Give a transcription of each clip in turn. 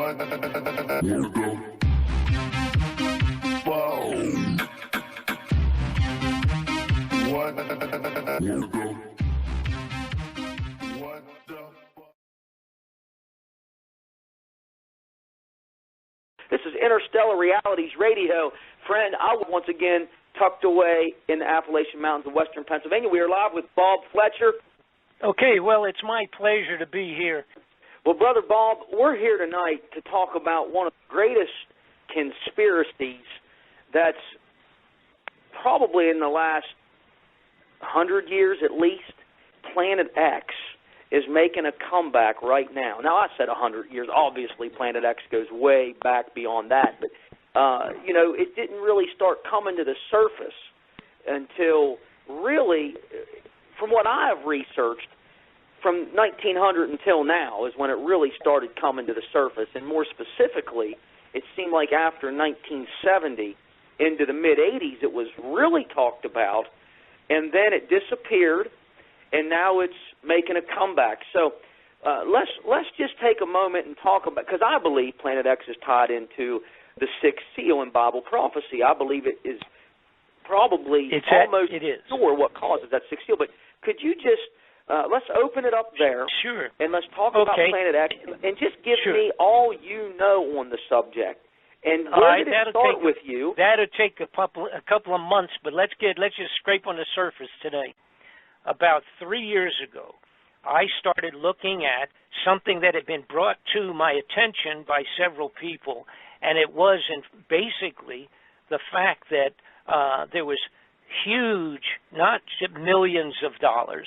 This is Interstellar Realities Radio. Friend, I was once again tucked away in the Appalachian Mountains of western Pennsylvania. We are live with Bob Fletcher. Okay, well, it's my pleasure to be here. Well, Brother Bob, we're here tonight to talk about one of the greatest conspiracies that's probably in the last 100 years at least. Planet X is making a comeback right now. Now, I said 100 years. Obviously, Planet X goes way back beyond that. But, you know, it didn't really start coming to the surface until really, from what I've researched, from 1900 until now is when it really started coming to the surface. And more specifically, it seemed like after 1970 into the mid-'80s it was really talked about, and then it disappeared, and now it's making a comeback. So let's just take a moment and talk about, because I believe Planet X is tied into the sixth seal in Bible prophecy. I believe it is probably almost sure what causes that sixth seal. But could you just let's open it up there, sure, and let's talk about Planet X, and just give me all you know on the subject. And where did it start with you? That'll take a couple of months, but let's just scrape on the surface today. About 3 years ago, I started looking at something that had been brought to my attention by several people, and it was basically the fact that there was huge, not millions of dollars,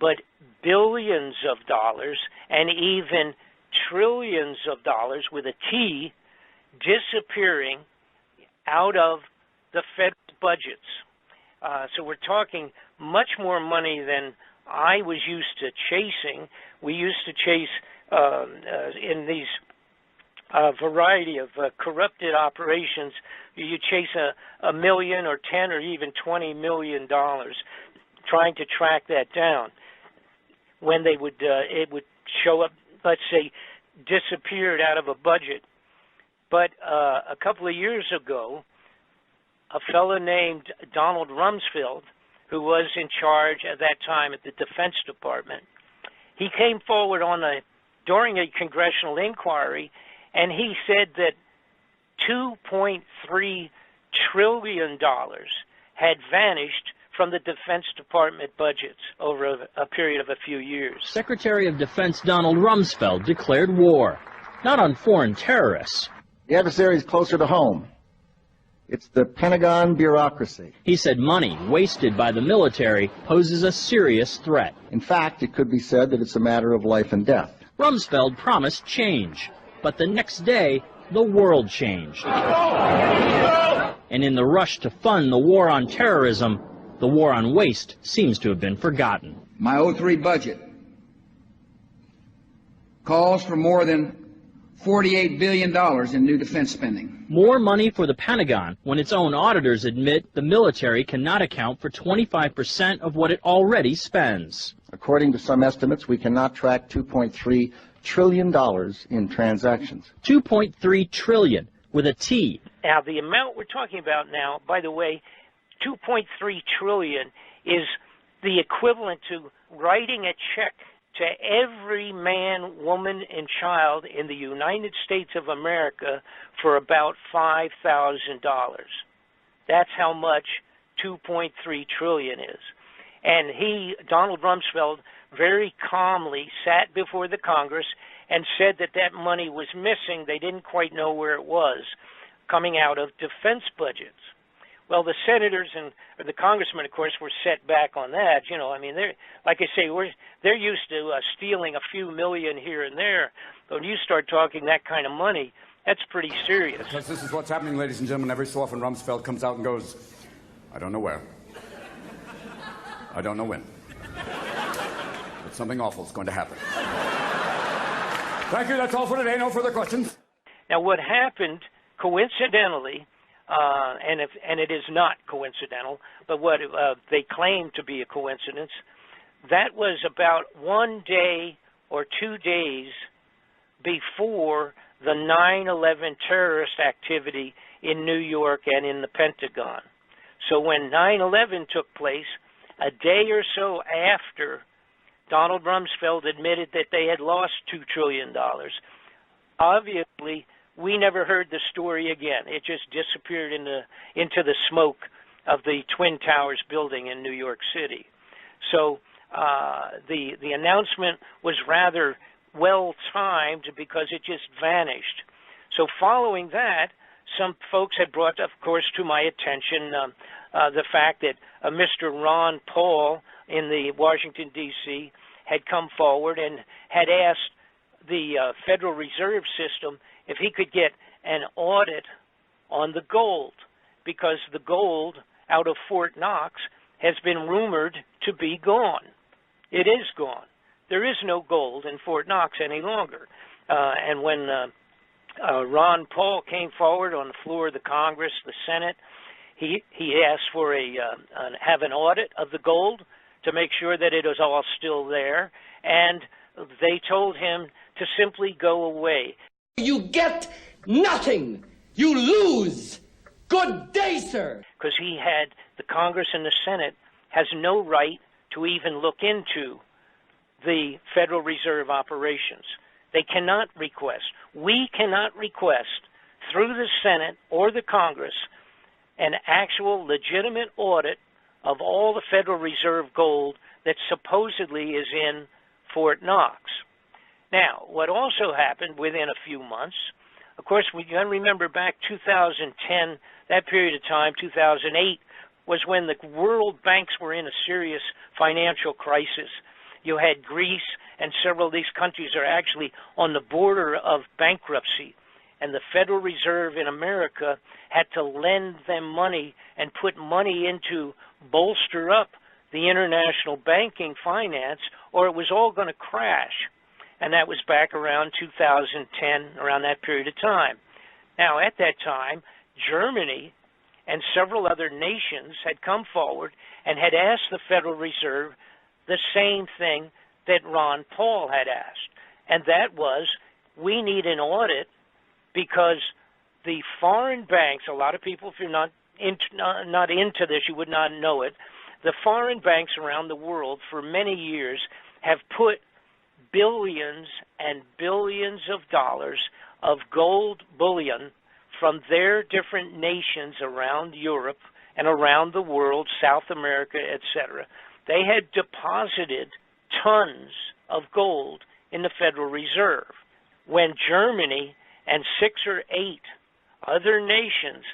but billions of dollars and even trillions of dollars with a T disappearing out of the federal budgets. So we're talking much more money than I was used to chasing. We used to chase in these variety of corrupted operations. You chase a million or 10 or even $20 million trying to track that down. When they would, it would show up, let's say, disappeared out of a budget. But a couple of years ago, a fellow named Donald Rumsfeld, who was in charge at that time at the Defense Department, he came forward during a congressional inquiry, and he said that $2.3 trillion had vanished from the Defense Department budgets over a period of a few years. Secretary of Defense Donald Rumsfeld declared war, not on foreign terrorists. The adversary is closer to home. It's the Pentagon bureaucracy. He said money wasted by the military poses a serious threat. In fact, it could be said that it's a matter of life and death. Rumsfeld promised change, but the next day, the world changed. And in the rush to fund the war on terrorism, the war on waste seems to have been forgotten. My 03 budget calls for more than $48 billion in new defense spending. More money for the Pentagon when its own auditors admit the military cannot account for 25% of what it already spends. According to some estimates, we cannot track $2.3 trillion in transactions. 2.3 trillion with a T. Now, the amount we're talking about now, by the way, 2.3 trillion is the equivalent to writing a check to every man, woman, and child in the United States of America for about $5,000. That's how much 2.3 trillion is. And Donald Rumsfeld, very calmly sat before the Congress and said that that money was missing. They didn't quite know where it was, coming out of defense budgets. Well, the senators and the congressmen, of course, were set back on that. You know, I mean, like I say, they're used to stealing a few million here and there. But when you start talking that kind of money, that's pretty serious. Because this is what's happening, ladies and gentlemen. Every so often, Rumsfeld comes out and goes, I don't know where. I don't know when. But something awful is going to happen. Thank you. That's all for today. No further questions. Now, what happened, coincidentally, and it is not coincidental, but what they claim to be a coincidence, that was about 1 day or 2 days before the 9/11 terrorist activity in New York and in the Pentagon. So when 9/11 took place, a day or so after Donald Rumsfeld admitted that they had lost $2 trillion, obviously we never heard the story again. It just disappeared into the smoke of the Twin Towers building in New York City. So the announcement was rather well-timed because it just vanished. So following that, some folks had brought, of course, to my attention the fact that Mr. Ron Paul in the Washington, D.C., had come forward and had asked the Federal Reserve System if he could get an audit on the gold, because the gold out of Fort Knox has been rumored to be gone. It is gone. There is no gold in Fort Knox any longer. And when Ron Paul came forward on the floor of the Congress, the Senate, he asked for have an audit of the gold to make sure that it was all still there, and they told him to simply go away. You get nothing. You lose. Good day, sir. Because the Congress and the Senate has no right to even look into the Federal Reserve operations. They cannot request. We cannot request through the Senate or the Congress an actual legitimate audit of all the Federal Reserve gold that supposedly is in Fort Knox. Now, what also happened within a few months, of course, we can remember back 2010, that period of time, 2008, was when the world banks were in a serious financial crisis. You had Greece, and several of these countries are actually on the border of bankruptcy. And the Federal Reserve in America had to lend them money and put money into bolster up the international banking finance, or it was all going to crash. And that was back around 2010, around that period of time. Now, at that time, Germany and several other nations had come forward and had asked the Federal Reserve the same thing that Ron Paul had asked, and that was, we need an audit because the foreign banks, a lot of people, if you're not into this, you would not know it, the foreign banks around the world for many years have put billions and billions of dollars of gold bullion from their different nations around Europe and around the world, South America, etc. They had deposited tons of gold in the Federal Reserve. When Germany and 6 or 8 other nations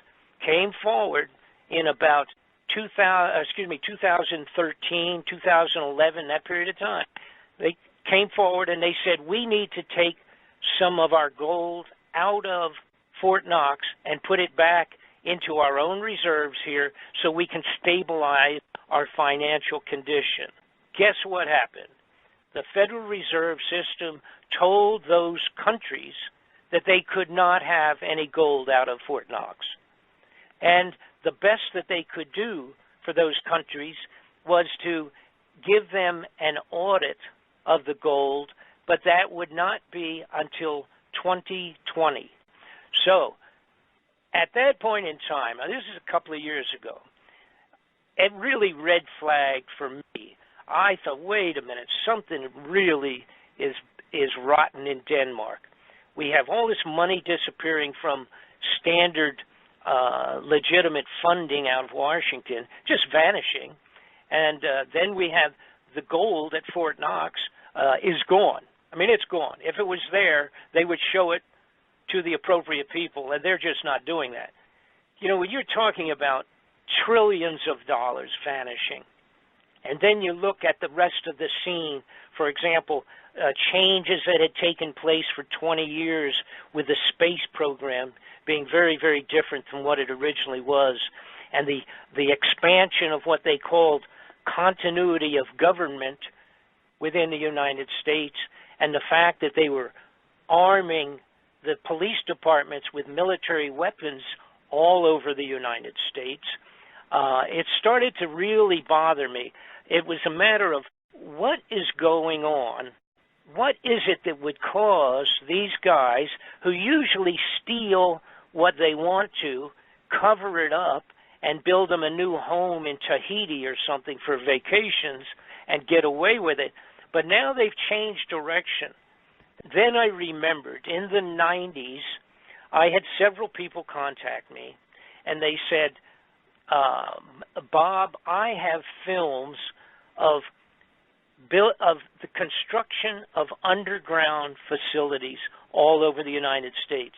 came forward in about 2013, 2011, that period of time, they came forward and they said, we need to take some of our gold out of Fort Knox and put it back into our own reserves here so we can stabilize our financial condition. Guess what happened? The Federal Reserve System told those countries that they could not have any gold out of Fort Knox. And the best that they could do for those countries was to give them an audit of the gold, but that would not be until 2020. So, at that point in time, now this is a couple of years ago, it really red flagged for me. I thought, wait a minute, something really is rotten in Denmark. We have all this money disappearing from standard legitimate funding out of Washington, just vanishing. And then we have the gold at Fort Knox is gone. I mean, it's gone. If it was there, they would show it to the appropriate people, and they're just not doing that. You know, when you're talking about trillions of dollars vanishing, and then you look at the rest of the scene, for example, changes that had taken place for 20 years with the space program being very, very different from what it originally was, and the expansion of what they called continuity of government within the United States, and the fact that they were arming the police departments with military weapons all over the United States, it started to really bother me. It was a matter of what is going on what is it that would cause these guys who usually steal what they want to, cover it up, and build them a new home in Tahiti or something for vacations and get away with it? But now they've changed direction. Then I remembered in the 90s, I had several people contact me, and they said, Bob, I have films of the construction of underground facilities all over the United States.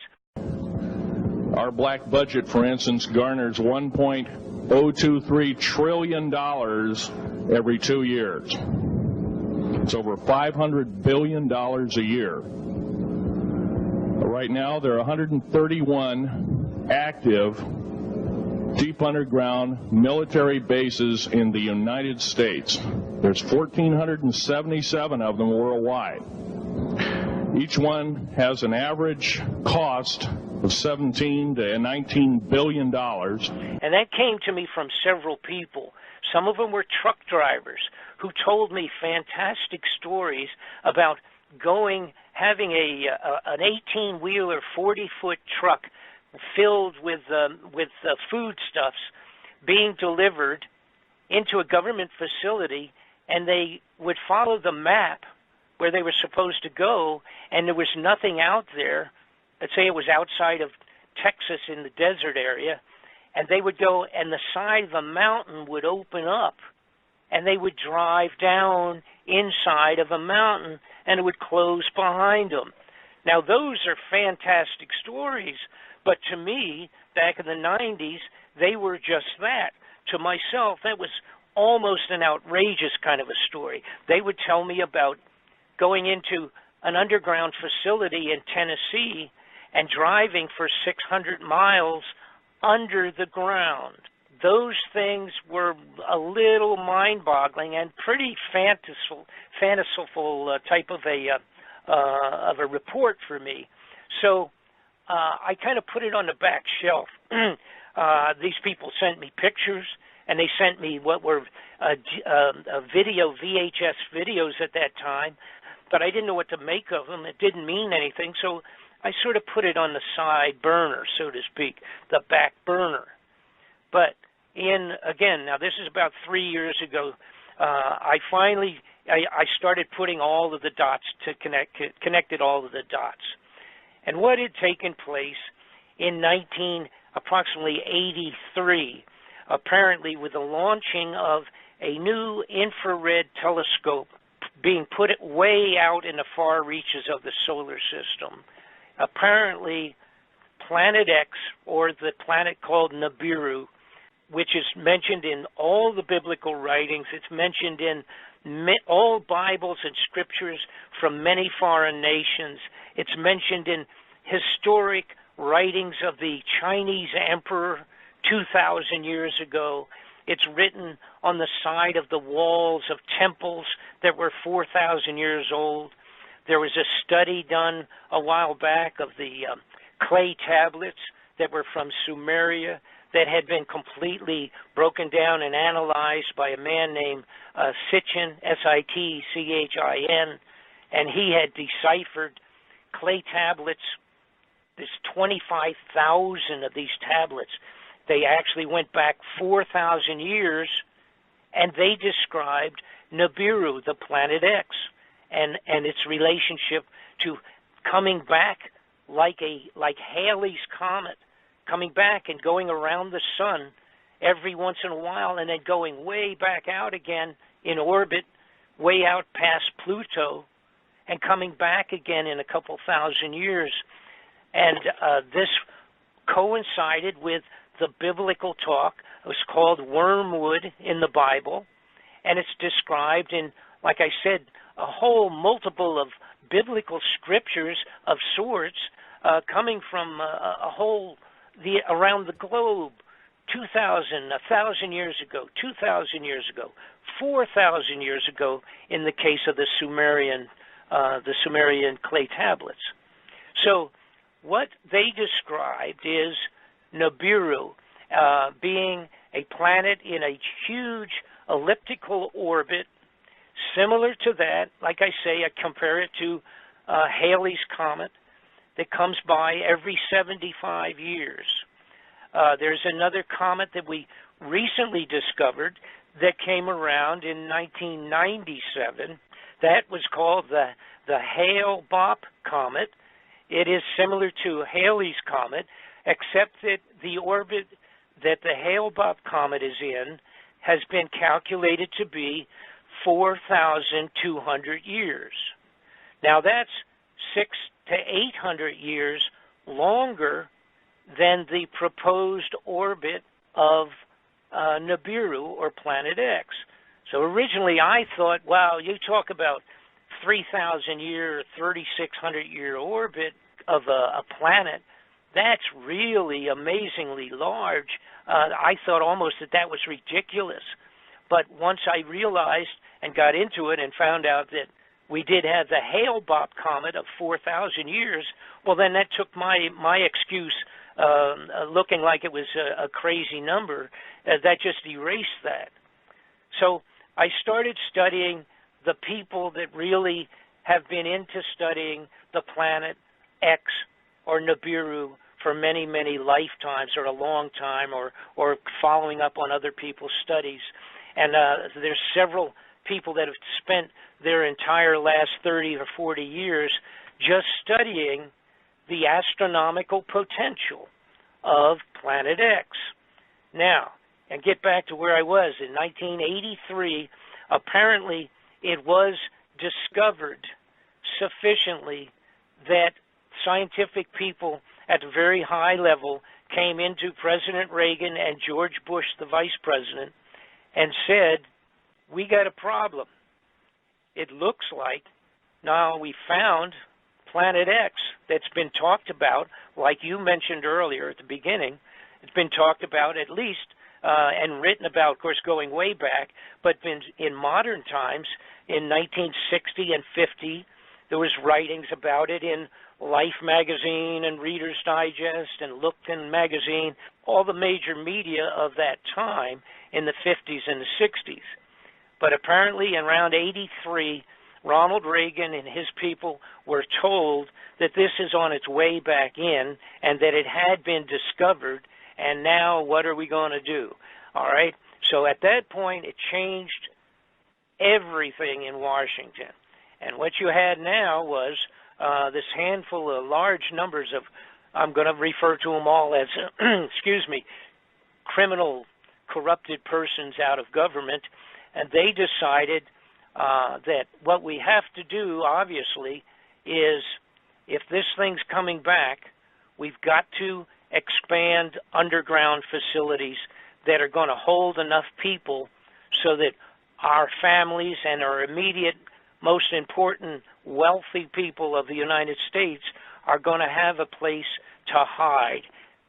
Our black budget, for instance, garners $1.023 trillion every 2 years. It's over $500 billion a year. Right now, there are 131 active deep underground military bases in the United States. There's 1,477 of them worldwide. Each one has an average cost of $17 to $19 billion. And that came to me from several people. Some of them were truck drivers who told me fantastic stories about having an 18-wheeler, 40-foot truck filled with foodstuffs being delivered into a government facility, and they would follow the map where they were supposed to go, and there was nothing out there. Let's say it was outside of Texas in the desert area, and they would go, and the side of the mountain would open up, and they would drive down inside of a mountain, and it would close behind them. Now, those are fantastic stories, but to me, back in the 90s, they were just that. To myself, that was almost an outrageous kind of a story. They would tell me about going into an underground facility in Tennessee and driving for 600 miles under the ground. Those things were a little mind-boggling and pretty fanciful type of a report for me. So I kind of put it on the back shelf. These people sent me pictures, and they sent me what were VHS videos at that time, but I didn't know what to make of them. It didn't mean anything, so I sort of put it on the side burner, so to speak, the back burner. But now this is about 3 years ago, I started putting all of the dots connected all of the dots. And what had taken place in approximately 83, apparently with the launching of a new infrared telescope being put way out in the far reaches of the solar system. Apparently, Planet X, or the planet called NIBIRU, which is mentioned in all the biblical writings, it's mentioned in all Bibles and scriptures from many foreign nations. It's mentioned in historic writings of the Chinese emperor 2,000 years ago. It's written on the side of the walls of temples that were 4,000 years old. There was a study done a while back of the clay tablets that were from Sumeria that had been completely broken down and analyzed by a man named Sitchin, S-I-T-C-H-I-N, and he had deciphered clay tablets. There's 25,000 of these tablets. They actually went back 4,000 years, and they described NIBIRU, the Planet X, and its relationship to coming back like Halley's Comet, coming back and going around the sun every once in a while and then going way back out again in orbit, way out past Pluto, and coming back again in a couple thousand years. And this coincided with the biblical talk. It was called wormwood in the Bible, and it's described in, like I said, a whole multiple of biblical scriptures of sorts coming from around the globe, 2,000, 1,000 years ago, 2,000 years ago, 4,000 years ago in the case of the Sumerian clay tablets. So what they described is NIBIRU being a planet in a huge elliptical orbit Similar to that, like I say, I compare it to Halley's Comet that comes by every 75 years. There's another comet that we recently discovered that came around in 1997. That was called the Hale-Bopp Comet. It is similar to Halley's Comet, except that the orbit that the Hale-Bopp Comet is in has been calculated to be 4,200 years. Now that's 600 to 800 years longer than the proposed orbit of NIBIRU, or Planet X. So originally I thought, wow, you talk about 3,000-year, 3,600-year orbit of a planet, that's really amazingly large. I thought almost that was ridiculous. But once I realized and got into it and found out that we did have the Hale-Bopp Comet of 4,000 years, well, then that took my excuse, looking like it was a crazy number, that just erased that. So I started studying the people that really have been into studying the planet X or NIBIRU for many, many lifetimes, or a long time, or following up on other people's studies. And there's several people that have spent their entire last 30 or 40 years just studying the astronomical potential of Planet X. Now, and get back to where I was, in 1983, apparently it was discovered sufficiently that scientific people at a very high level came into President Reagan and George Bush, the vice president, and said, we got a problem. It looks like now we found Planet X that's been talked about, like you mentioned earlier at the beginning. It's been talked about at least and written about, of course, going way back, but been in modern times, in 1960 and 50, there was writings about it in Life magazine and Reader's Digest and Lookton magazine, all the major media of that time in the 50s and the 60s. But apparently around 83, Ronald Reagan and his people were told that this is on its way back in and that it had been discovered, and now what are we going to do? All right? So at that point, it changed everything in Washington. And what you had now was this handful of large numbers of, I'm going to refer to them all as, excuse me, criminal, corrupted persons out of government, and they decided that what we have to do, obviously, is if this thing's coming back, we've got to expand underground facilities that are going to hold enough people so that our families and our immediate, most important, wealthy people of the United States are going to have a place to hide.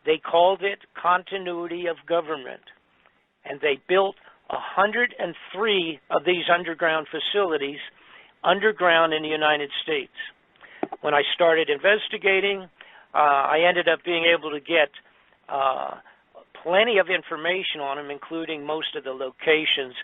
They called it continuity of government, and they built 103 of these underground facilities underground in the United States. When I started investigating, I ended up being able to get plenty of information on them, including most of the locations.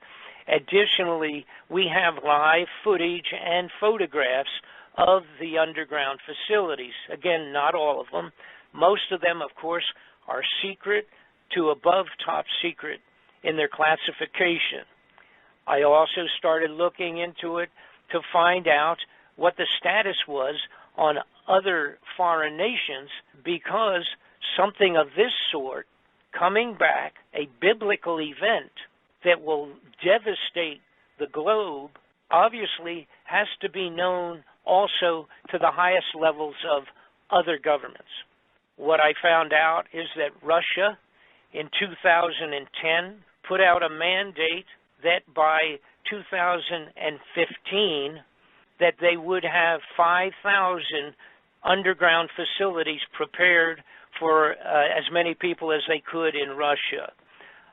Additionally, we have live footage and photographs of the underground facilities. Again, not all of them. Most of them, of course, are secret to above top secret in their classification. I also started looking into it to find out what the status was on other foreign nations, because something of this sort coming back, a biblical event that will devastate the globe, obviously has to be known also to the highest levels of other governments. What I found out is that Russia in 2010 put out a mandate that by 2015 that they would have 5,000 underground facilities prepared for as many people as they could in Russia.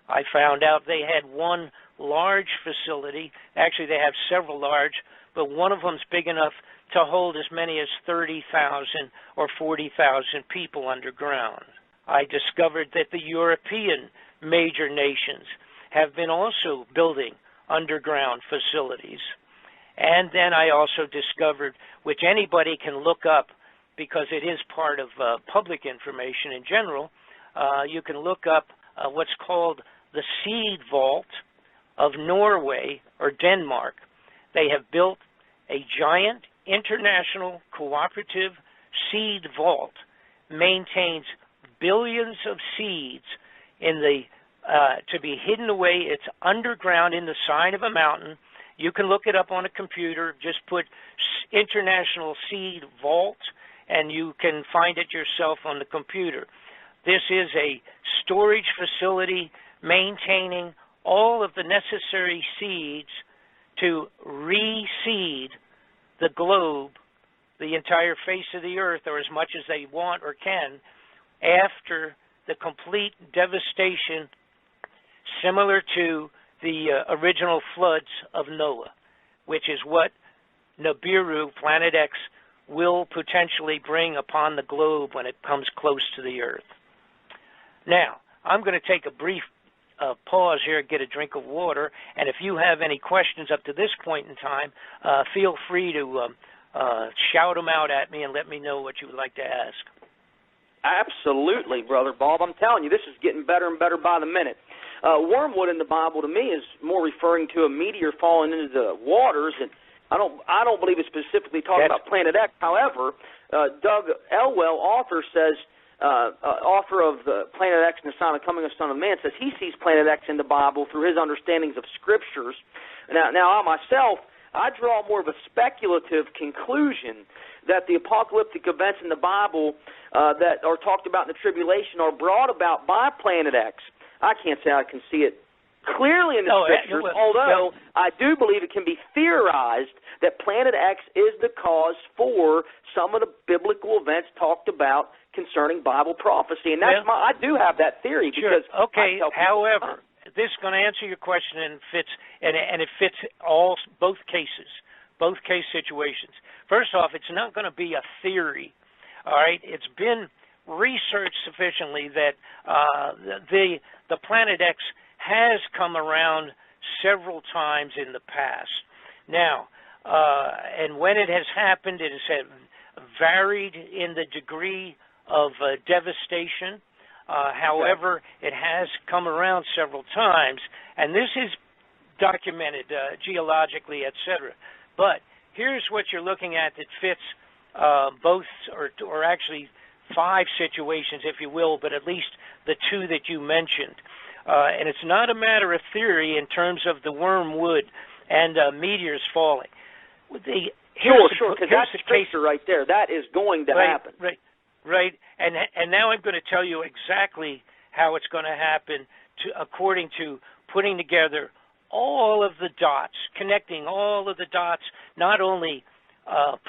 I found out they had one large facility. Actually, they have several large, but one of them's big enough to hold as many as 30,000 or 40,000 people underground. I discovered that the European major nations have been also building underground facilities. And then I also discovered, which anybody can look up because it is part of public information in general, you can look up what's called the Seed Vault of Norway or Denmark. They have built a giant international cooperative seed vault, maintains billions of seeds in the to be hidden away. It's underground in the side of a mountain. You can look it up on a computer. Just put International Seed Vault, and you can find it yourself on the computer. This is a storage facility maintaining all of the necessary seeds to reseed the globe, the entire face of the earth, or as much as they want or can, after the complete devastation similar to the original floods of Noah, which is what NIBIRU, Planet X, will potentially bring upon the globe when it comes close to the earth. Now, I'm going to take a brief pause here and get a drink of water, and if you have any questions up to this point in time, feel free to shout them out at me and let me know what you would like to ask. Absolutely, Brother Bob. I'm telling you, this is getting better and better by the minute. Wormwood in the Bible, to me, is more referring to a meteor falling into the waters, and I don't believe it's specifically talking about Planet X. However, Doug Elwell, author, says, author of Planet X and the Sign of the Coming of the Son of Man, says he sees Planet X in the Bible through his understandings of Scriptures. Now I myself, I draw more of a speculative conclusion that the apocalyptic events in the Bible that are talked about in the tribulation are brought about by Planet X. I can't say I can see it clearly in the Scriptures, although I do believe it can be theorized that Planet X is the cause for some of the biblical events talked about concerning Bible prophecy. And that's I do have that theory because however, this is going to answer your question and it fits both case situations. First off, it's not going to be a theory. All right, it's been researched sufficiently that the Planet X has come around several times in the past. Now, and when it has happened, it has varied in the degree of devastation. However, it has come around several times, and this is documented geologically, etc. But here's what you're looking at that fits both, or actually 5 situations, if you will, but at least the 2 that you mentioned. And it's not a matter of theory in terms of the wormwood and meteors falling. Sure, because that's Scripture right there. That is going to happen. Right. And now I'm going to tell you exactly how it's going to happen according to putting together all of the dots, connecting all of the dots, not only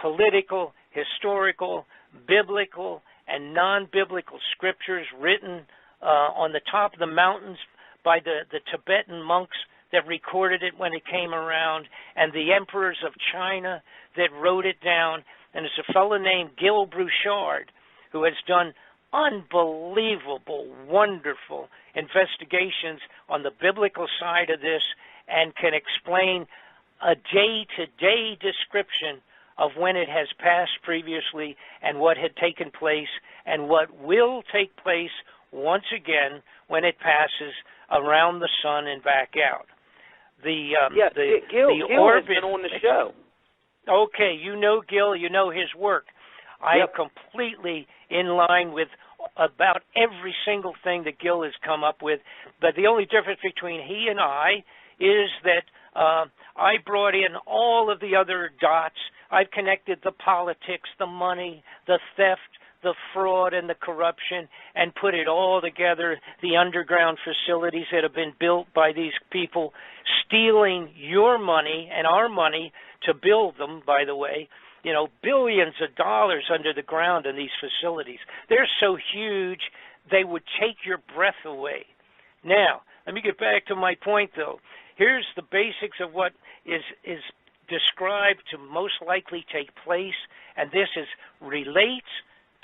political, historical, biblical, and non-biblical scriptures written on the top of the mountains by the Tibetan monks that recorded it when it came around, and the emperors of China that wrote it down. And it's a fellow named Gil Bouchard who has done unbelievable, wonderful investigations on the biblical side of this and can explain a day-to-day description of when it has passed previously and what had taken place and what will take place once again when it passes around the sun and back out. Gil has been on the show. Okay, you know Gil, you know his work. I am completely in line with about every single thing that Gil has come up with, but the only difference between he and I is that I brought in all of the other dots. I've connected the politics, the money, the theft, the fraud, and the corruption, and put it all together, the underground facilities that have been built by these people, stealing your money and our money to build them, by the way. You know, billions of dollars under the ground in these facilities. They're so huge, they would take your breath away. Now, let me get back to my point, though. Here's the basics of what is described to most likely take place, and this relates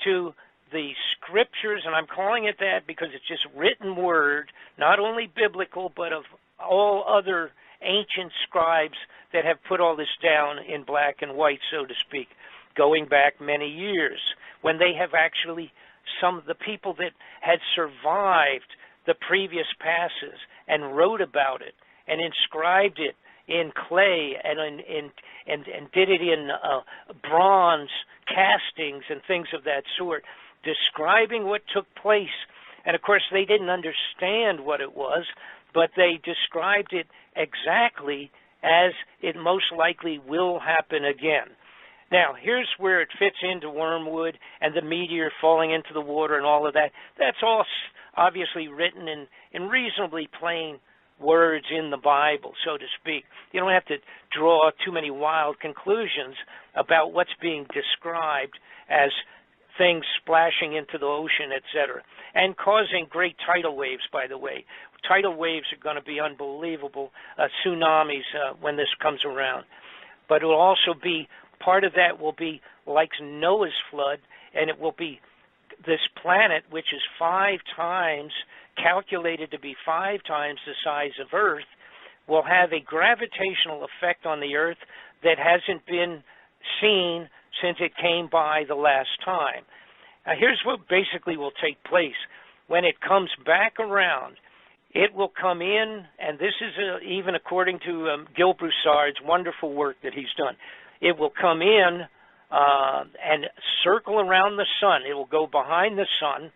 to the scriptures, and I'm calling it that because it's just written word, not only biblical, but of all other ancient scribes that have put all this down in black and white, so to speak, going back many years, when they have actually, some of the people that had survived the previous passes and wrote about it and inscribed it in clay and did it in bronze castings and things of that sort, describing what took place. And of course they didn't understand what it was, but they described it exactly as it most likely will happen again. Now, here's where it fits into wormwood and the meteor falling into the water and all of that. That's all obviously written in reasonably plain words in the Bible, so to speak. You don't have to draw too many wild conclusions about what's being described as things splashing into the ocean, etc., and causing great tidal waves, by the way. Tidal waves are going to be unbelievable, tsunamis when this comes around. But it will also be, part of that will be like Noah's flood, and it will be this planet, which is 5 times, calculated to be 5 times the size of Earth, will have a gravitational effect on the Earth that hasn't been seen since it came by the last time. Now, here's what basically will take place. When it comes back around, it will come in, and this is even according to Gil Broussard's wonderful work that he's done. It will come in and circle around the sun. It will go behind the sun.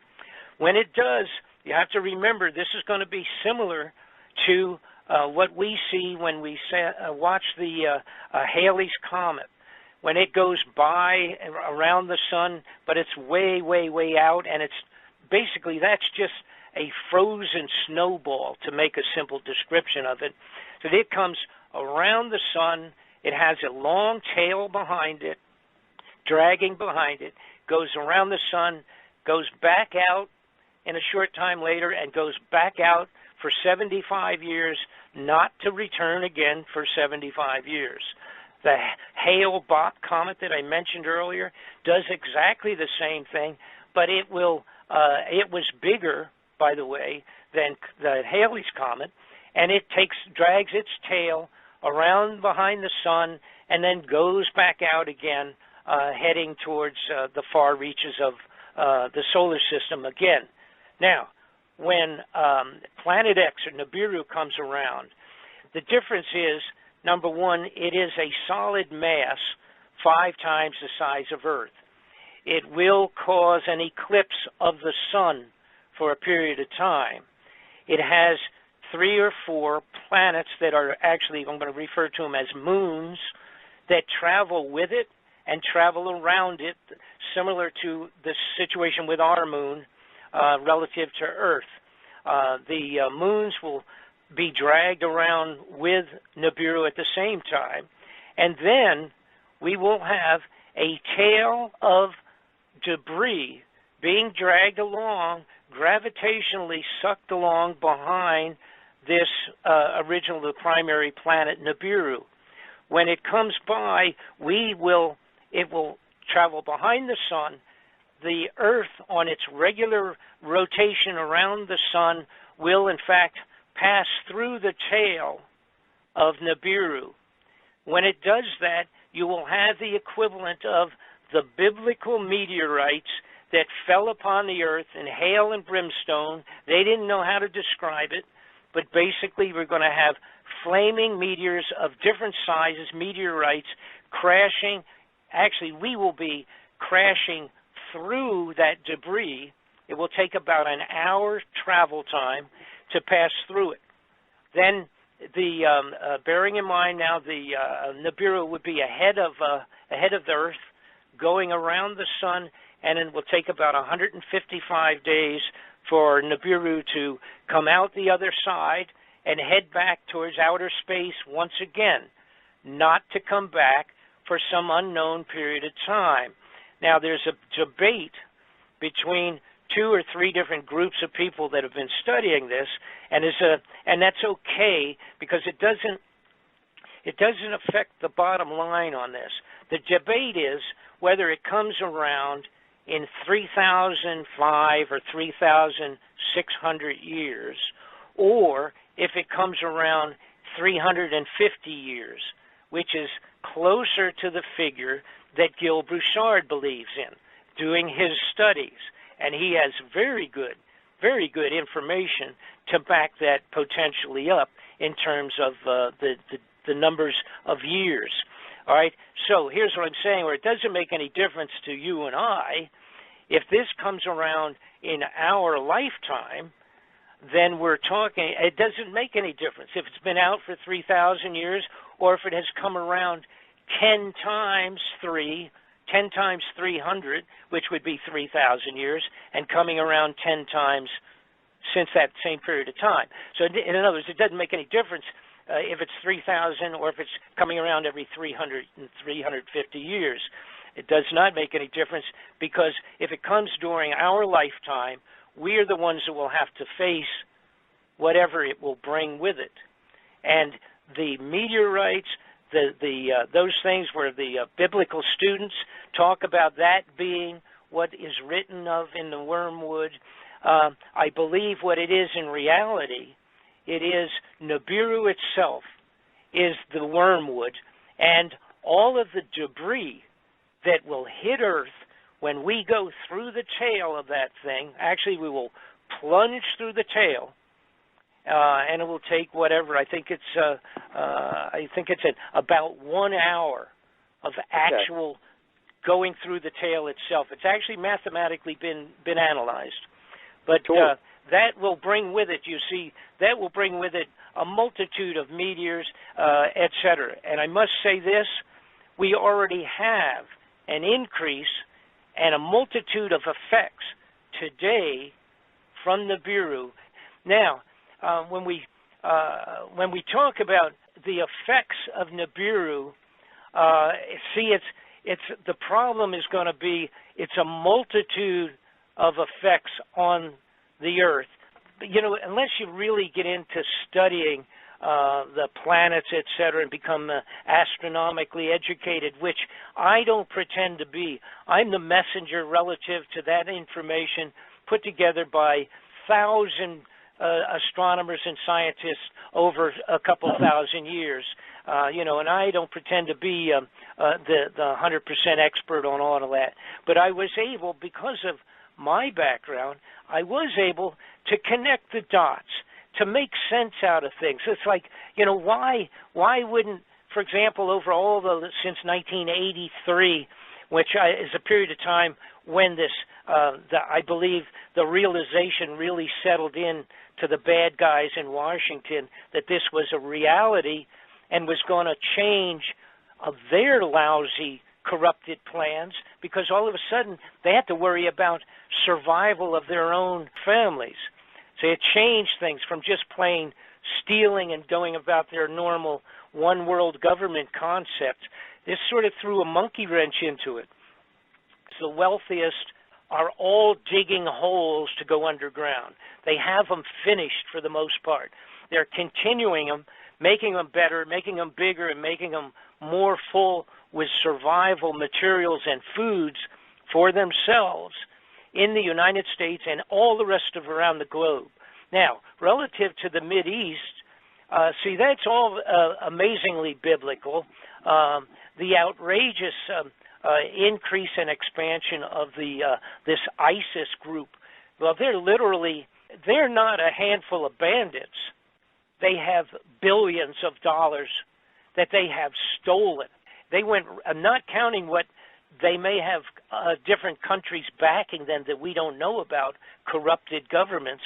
When it does, you have to remember this is going to be similar to what we see when we watch the Halley's Comet. When it goes by around the sun, but it's way, way, way out, and it's basically, that's just a frozen snowball, to make a simple description of it. So it comes around the sun. It has a long tail behind it, dragging behind it, goes around the sun, goes back out in a short time later, and goes back out for 75 years, not to return again for 75 years. The Hale-Bopp comet that I mentioned earlier does exactly the same thing, but it will. It was bigger, by the way, than the Halley's Comet, and it drags its tail around behind the sun and then goes back out again, heading towards the far reaches of the solar system again. Now, when Planet X or Nibiru comes around, the difference is, number one, it is a solid mass 5 times the size of Earth. It will cause an eclipse of the sun for a period of time. It has 3 or 4 planets that are actually, I'm going to refer to them as moons, that travel with it and travel around it, similar to the situation with our moon relative to Earth. The moons will be dragged around with Nibiru at the same time, and then we will have a tail of debris being dragged along, gravitationally sucked along behind this the primary planet Nibiru. When it comes by, it will travel behind the sun. The Earth, on its regular rotation around the sun, will in fact pass through the tail of Nibiru. When it does that, you will have the equivalent of the biblical meteorites that fell upon the earth in hail and brimstone. They didn't know how to describe it, but basically we're going to have flaming meteors of different sizes, meteorites, crashing. Actually, we will be crashing through that debris. It will take about an hour travel time to pass through it. Then, bearing in mind now, the Nibiru would be ahead of the Earth, going around the sun, and it will take about 155 days for Nibiru to come out the other side and head back towards outer space once again, not to come back for some unknown period of time. Now, there's a debate between 2 or 3 different groups of people that have been studying this, and that's okay, because it doesn't affect the bottom line on this. The debate is whether it comes around in 3,005 or 3,600 years, or if it comes around 350 years. which is closer to the figure that Gil Bouchard believes in, doing his studies. And he has very good information to back that potentially up in terms of the numbers of years. All right, so here's what I'm saying, where it doesn't make any difference to you and I. If this comes around in our lifetime, then we're talking, it doesn't make any difference if it's been out for 3,000 years or if it has come around 10 times 300, which would be 3,000 years, and coming around 10 times since that same period of time. So in other words, it doesn't make any difference if it's 3,000 or if it's coming around every 300 and 350 years. It does not make any difference, because if it comes during our lifetime, we are the ones that will have to face whatever it will bring with it. And the meteorites, those things where the biblical students talk about that being what is written of in the wormwood, I believe what it is in reality, it is NIBIRU itself is the wormwood, and all of the debris that will hit Earth when we go through the tail of that thing. Actually, we will plunge through the tail, and it will take whatever. I think it's about 1 hour of actual going through the tail itself. It's actually mathematically been analyzed, but that will bring with it, you see, that will bring with it a multitude of meteors, etc. And I must say this, we already have an increase and a multitude of effects today from NIBIRU. Now, when we talk about the effects of NIBIRU, see, it's the problem is going to be it's a multitude of effects on the Earth. You know, unless you really get into studying the planets, etc., and become astronomically educated, which I don't pretend to be. I'm the messenger relative to that information put together by 1,000 astronomers and scientists over a couple thousand years. You know, and I don't pretend to be the 100% expert on all of that. But I was able, because of my background, I was able to connect the dots, to make sense out of things. It's like, you know, why wouldn't, for example, over all since 1983, which is a period of time when this, I believe, the realization really settled in to the bad guys in Washington that this was a reality and was going to change their lousy, corrupted plans, because all of a sudden they had to worry about survival of their own families. So it changed things from just plain stealing and going about their normal one world government concept. This sort of threw a monkey wrench into it. So the wealthiest are all digging holes to go underground. They have them finished for the most part. They're continuing them, making them better, making them bigger, and making them more full with survival materials and foods for themselves in the United States and all the rest of around the globe. Now, relative to the Mideast, see, that's all amazingly biblical. The outrageous increase and expansion of this ISIS group. Well, they're not a handful of bandits. They have billions of dollars that they have stolen. They went, not counting what they may have different countries backing them that we don't know about, corrupted governments,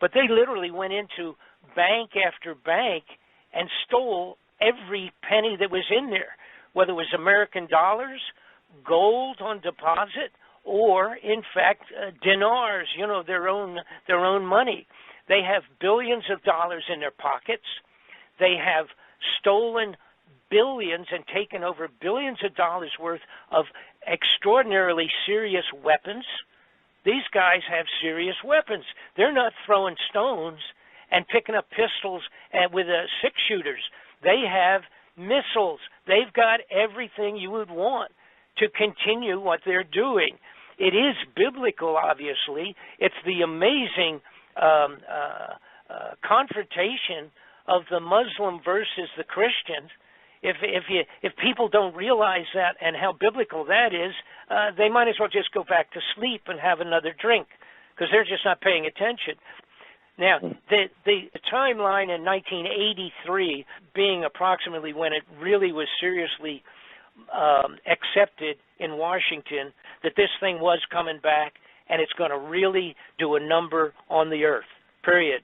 but they literally went into bank after bank and stole every penny that was in there, whether it was American dollars, gold on deposit, or in fact dinars, you know, their own money. They have billions of dollars in their pockets. They have stolen billions and taken over billions of dollars worth of extraordinarily serious weapons. These guys have serious weapons. They're not throwing stones and picking up pistols with six-shooters. They have missiles. They've got everything you would want to continue what they're doing. It is biblical, obviously. It's the amazing confrontation of the Muslim versus the Christians if people don't realize that and how biblical that is, they might as well just go back to sleep and have another drink because they're just not paying attention. Now, the timeline in 1983 being approximately when it really was seriously accepted in Washington that this thing was coming back and it's going to really do a number on the earth, period.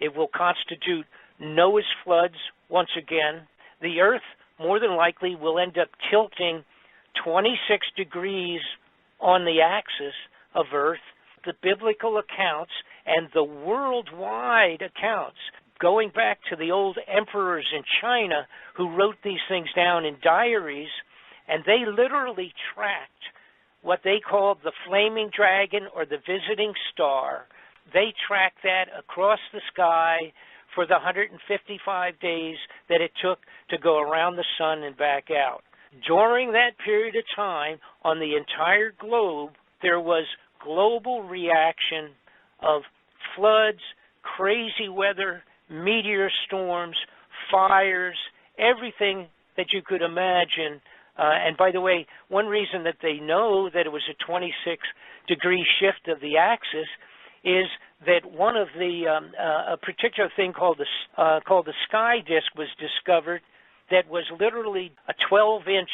It will constitute Noah's floods once again. The earth, more than likely, will end up tilting 26 degrees on the axis of earth. The biblical accounts and the worldwide accounts, going back to the old emperors in China who wrote these things down in diaries, and they literally tracked what they called the flaming dragon or the visiting star. They tracked that across the sky for the 155 days that it took to go around the sun and back out. During that period of time, on the entire globe, there was global reaction of floods, crazy weather, meteor storms, fires, everything that you could imagine. And by the way, one reason that they know that it was a 26-degree shift of the axis is that one of the a particular thing called the sky disk was discovered that was literally a 12-inch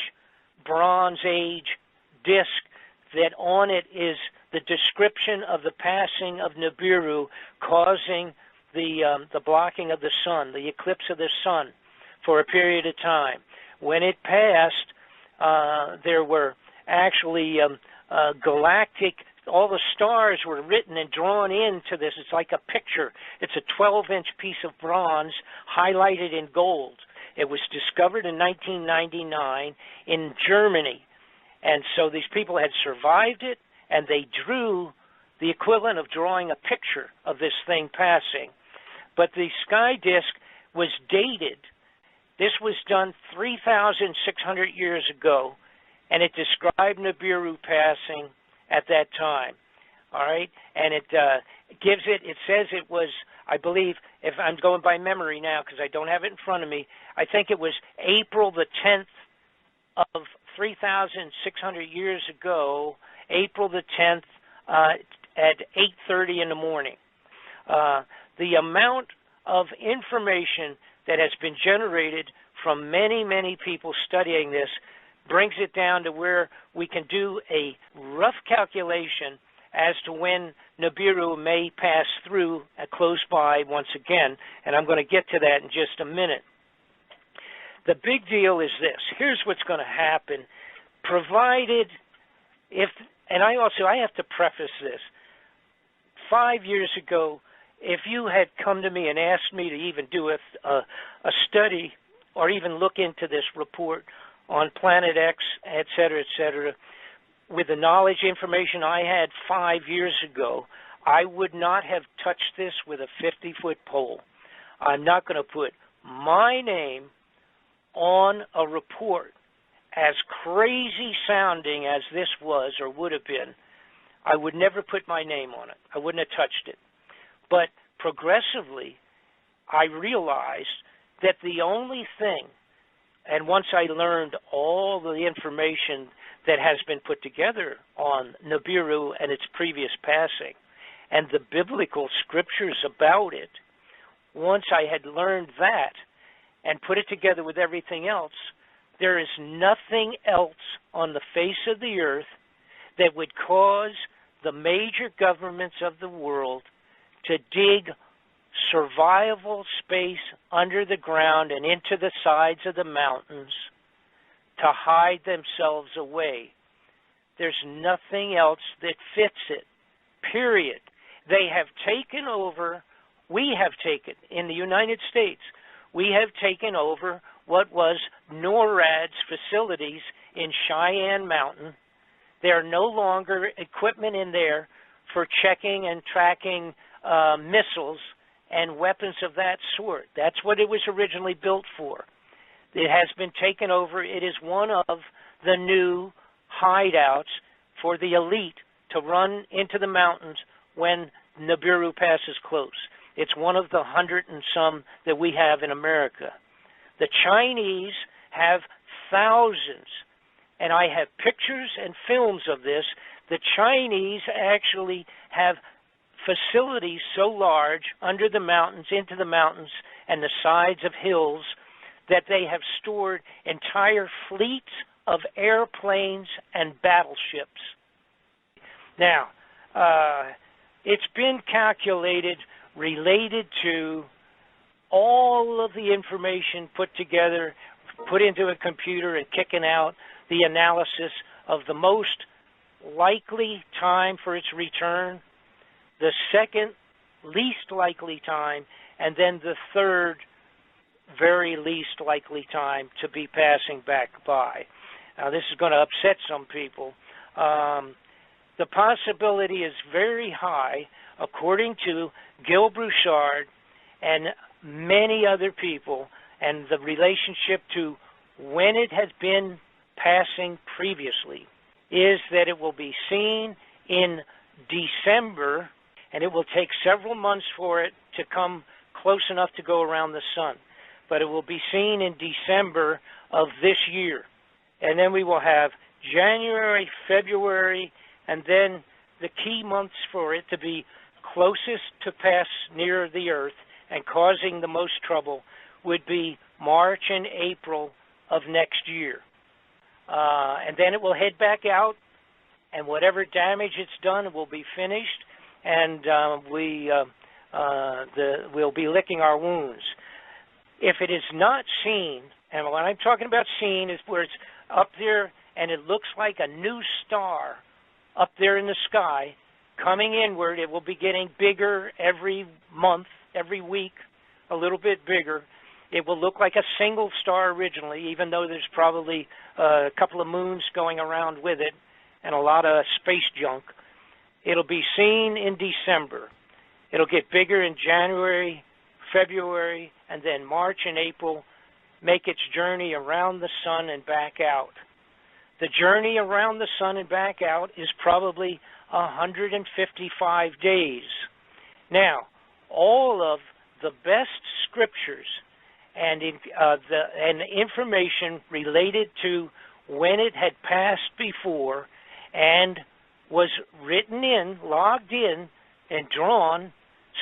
Bronze Age disk that on it is the description of the passing of NIBIRU causing the blocking of the sun, the eclipse of the sun for a period of time. When it passed, there were actually galactic, all the stars were written and drawn into this. It's like a picture. It's a 12-inch piece of bronze highlighted in gold. It was discovered in 1999 in Germany. And so these people had survived it, and they drew the equivalent of drawing a picture of this thing passing. But the sky disk was dated. This was done 3,600 years ago, and it described Nibiru passing at that time. All right? And it gives it, it says it was, I believe, if I'm going by memory now because I don't have it in front of me, I think it was April the 10th of 3,600 years ago, April the 10th at 8:30 in the morning. The amount of information that has been generated from many, many people studying this brings it down to where we can do a rough calculation as to when Nibiru may pass through close by once again, and I'm going to get to that in just a minute. The big deal is this. Here's what's going to happen, provided if, and I have to preface this. 5 years ago, if you had come to me and asked me to even do a study or even look into this report on Planet X, et cetera, with the knowledge information I had 5 years ago, I would not have touched this with a 50-foot pole. I'm not going to put my name on a report as crazy sounding as this was or would have been. I would never put my name on it. I wouldn't have touched it. But progressively, I realized that the only thing, and once I learned all the information that has been put together on Nibiru and its previous passing, and the biblical scriptures about it, once I had learned that and put it together with everything else, there is nothing else on the face of the earth that would cause the major governments of the world to dig survivable space under the ground and into the sides of the mountains to hide themselves away. There's nothing else that fits it, period. They have taken over, we have taken, in the United States, we have taken over what was NORAD's facilities in Cheyenne Mountain. There are no longer equipment in there for checking and tracking missiles and weapons of that sort. That's what it was originally built for. It has been taken over. It is one of the new hideouts for the elite to run into the mountains when Nibiru passes close. It's one of the 100 and some that we have in America. The Chinese have thousands, and I have pictures and films of this. The Chinese actually have facilities so large under the mountains, into the mountains, and the sides of hills that they have stored entire fleets of airplanes and battleships. Now, it's been calculated related to all of the information put together, put into a computer and kicking out the analysis of the most likely time for its return, the second least likely time, and then the third very least likely time to be passing back by. Now, this is going to upset some people. The possibility is very high, according to Gil Broussard and many other people, and the relationship to when it has been passing previously, is that it will be seen in December, and it will take several months for it to come close enough to go around the sun. But it will be seen in December of this year. And then we will have January, February, and then the key months for it to be closest to pass near the Earth and causing the most trouble would be March and April of next year. And then it will head back out, and whatever damage it's done will be finished, and we'll be licking our wounds. If it is not seen, and what I'm talking about seen is where it's up there and it looks like a new star up there in the sky coming inward, it will be getting bigger every month, every week, a little bit bigger. It will look like a single star originally, even though there's probably a couple of moons going around with it and a lot of space junk. It'll be seen in December. It'll get bigger in January, February, and then March and April, make its journey around the sun and back out. The journey around the sun and back out is probably 155 days. Now, all of the best scriptures and information related to when it had passed before and was written in, logged in, and drawn,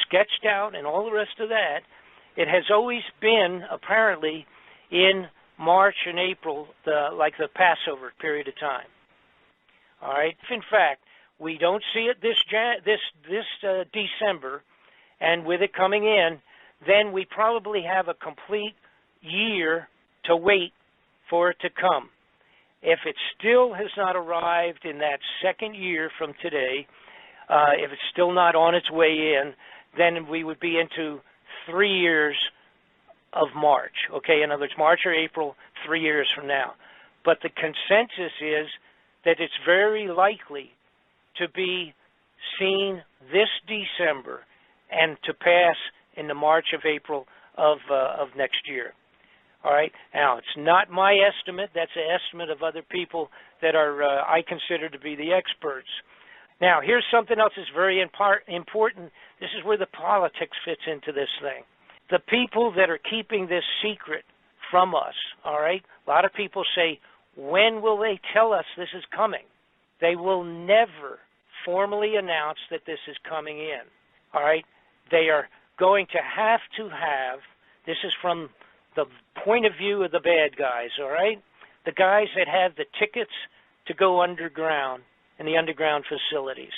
sketched out, and all the rest of that, it has always been, apparently, in March and April, like the Passover period of time. All right? If, in fact, we don't see it this December, and with it coming in, then we probably have a complete year to wait for it to come. If it still has not arrived in that second year from today, if it's still not on its way in, then we would be into 3 years of March. Okay, in other words, March or April, 3 years from now. But the consensus is that it's very likely to be seen this December and to pass in the March of April of next year. All right. Now, it's not my estimate. That's an estimate of other people that are I consider to be the experts. Now, here's something else that's very important. This is where the politics fits into this thing. The people that are keeping this secret from us, all right, a lot of people say, when will they tell us this is coming? They will never formally announce that this is coming in, all right? They are going to have, this is from the point of view of the bad guys, all right? The guys that have the tickets to go underground in the underground facilities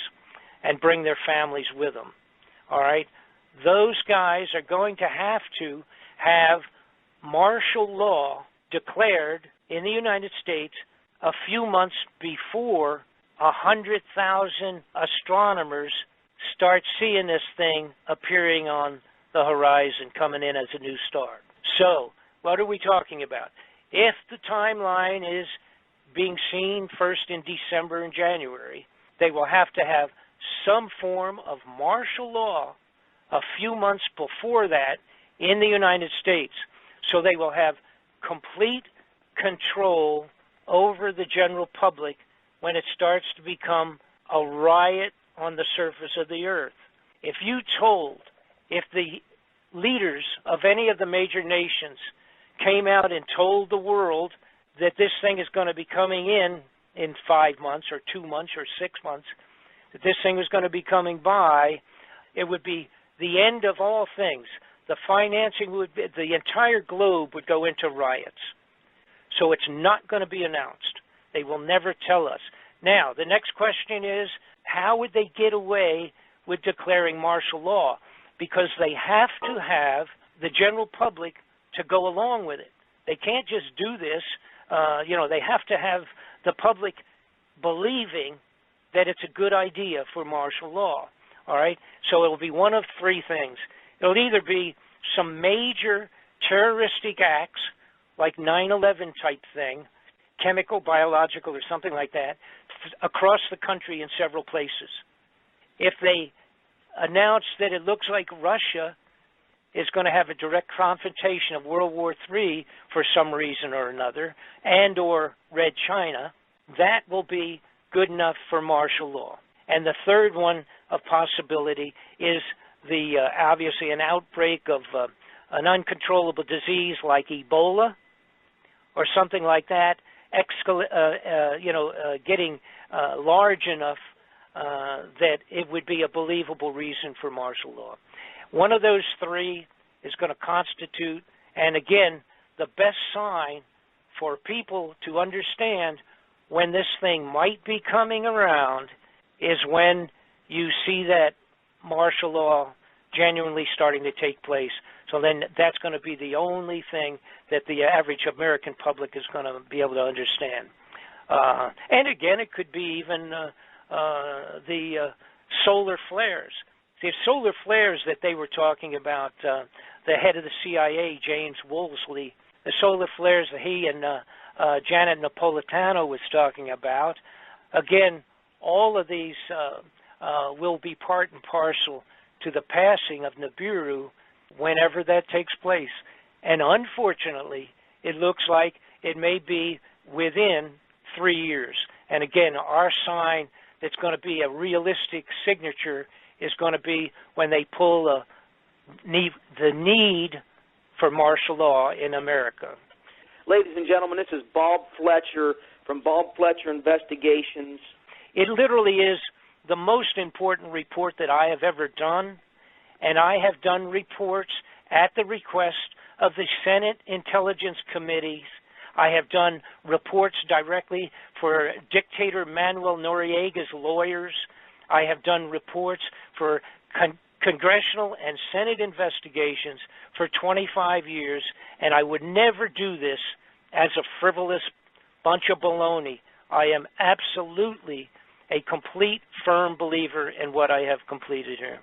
and bring their families with them, all right? Those guys are going to have martial law declared in the United States a few months before 100,000 astronomers start seeing this thing appearing on the horizon, coming in as a new star. So, what are we talking about? If the timeline is being seen first in December and January, they will have to have some form of martial law a few months before that in the United States. So they will have complete control over the general public when it starts to become a riot on the surface of the earth. If the leaders of any of the major nations came out and told the world that this thing is going to be coming in 5 months or 2 months or 6 months, that this thing was going to be coming by, it would be the end of all things. The financing would be, the entire globe would go into riots. So it's not going to be announced. They will never tell us. Now, the next question is, how would they get away with declaring martial law? Because they have to have the general public to go along with it. They can't just do this. They have to have the public believing that it's a good idea for martial law. All right? So it'll be one of three things. It'll either be some major terroristic acts, like 9/11 type thing, chemical, biological, or something like that, across the country in several places. If they announce that it looks like Russia is going to have a direct confrontation of World War III for some reason or another, and or Red China, that will be good enough for martial law. And the third one of possibility is obviously an outbreak of an uncontrollable disease like Ebola or something like that, getting large enough that it would be a believable reason for martial law. One of those three is going to constitute, and again, the best sign for people to understand when this thing might be coming around is when you see that martial law genuinely starting to take place. So then that's going to be the only thing that the average American public is going to be able to understand. And again, it could be even the solar flares. The solar flares that they were talking about, the head of the CIA, James Woolsey, the solar flares that he and Janet Napolitano was talking about, again, all of these will be part and parcel to the passing of NIBIRU whenever that takes place. And unfortunately, it looks like it may be within 3 years. And again, our sign that's going to be a realistic signature is going to be when they pull the need for martial law in America. Ladies and gentlemen, this is Bob Fletcher from Bob Fletcher Investigations. It literally is the most important report that I have ever done, and I have done reports at the request of the Senate Intelligence Committees. I have done reports directly for dictator Manuel Noriega's lawyers. I have done reports for congressional and Senate investigations for 25 years, and I would never do this as a frivolous bunch of baloney. I am absolutely a complete, firm believer in what I have completed here.